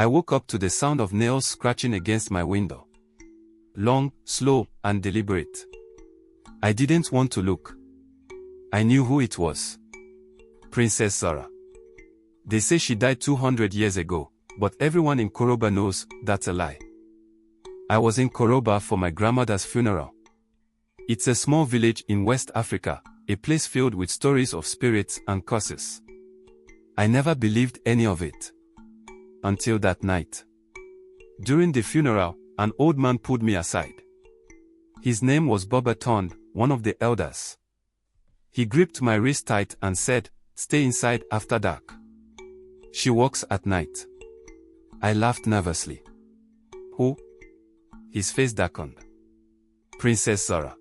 I woke up to the sound of nails scratching against my window. Long, slow, and deliberate. I didn't want to look. I knew who it was. Princess Zahra. They say she died 200 years ago, but everyone in Kuroba knows that's a lie. I was in Kuroba for my grandmother's funeral. It's a small village in West Africa, a place filled with stories of spirits and curses. I never believed any of it. Until that night. During the funeral, an old man pulled me aside. His name was Boba Tond, one of the elders. He gripped my wrist tight and said, "Stay inside after dark. She walks at night." I laughed nervously. "Who?" His face darkened. "Princess Zahra."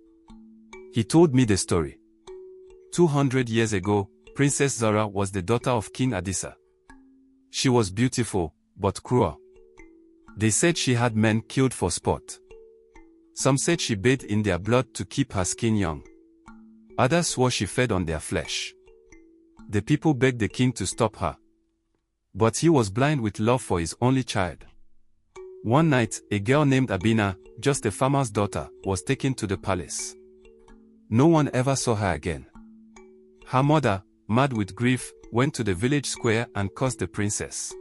He told me the story. 200 years ago, Princess Zahra was the daughter of King Adisa. She was beautiful, but cruel. They said she had men killed for sport. Some said she bathed in their blood to keep her skin young. Others swore she fed on their flesh. The people begged the king to stop her. But he was blind with love for his only child. One night, a girl named Abina, just a farmer's daughter, was taken to the palace. No one ever saw her again. Her mother, mad with grief, went to the village square and cursed the princess.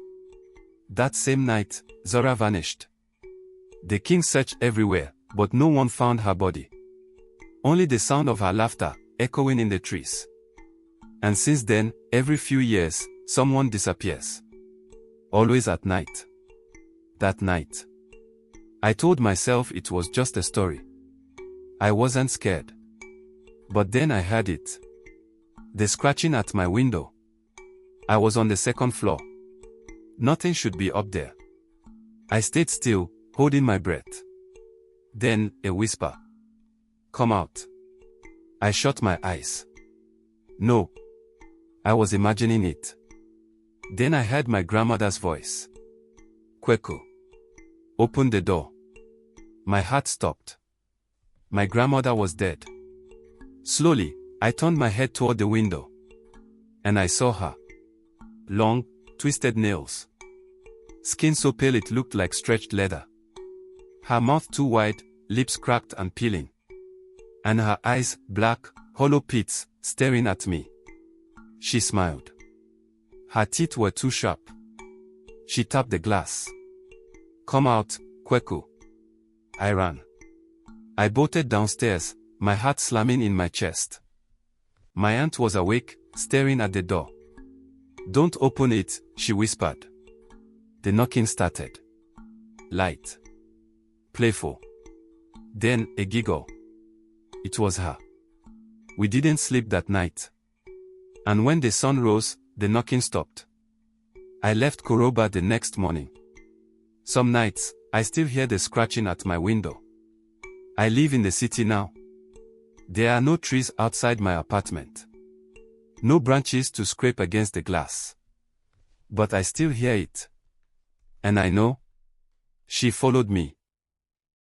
That same night, Zahra vanished. The king searched everywhere, but no one found her body. Only the sound of her laughter, echoing in the trees. And since then, every few years, someone disappears. Always at night. That night. I told myself it was just a story. I wasn't scared. But then I heard it. The scratching at my window. I was on the second floor. Nothing should be up there. I stayed still, holding my breath. Then, a whisper. "Come out." I shut my eyes. No. I was imagining it. Then I heard my grandmother's voice. "Kweku. Open the door." My heart stopped. My grandmother was dead. Slowly, I turned my head toward the window. And I saw her. Long, twisted nails. Skin so pale it looked like stretched leather. Her mouth too wide, lips cracked and peeling. And her eyes, black, hollow pits, staring at me. She smiled. Her teeth were too sharp. She tapped the glass. "Come out, Kweku." I ran. I bolted downstairs, my heart slamming in my chest. My aunt was awake, staring at the door. "Don't open it," she whispered. The knocking started. Light. Playful. Then, a giggle. It was her. We didn't sleep that night. And when the sun rose, the knocking stopped. I left Kuroba the next morning. Some nights, I still hear the scratching at my window. I live in the city now. There are no trees outside my apartment. No branches to scrape against the glass. But I still hear it. And I know. She followed me.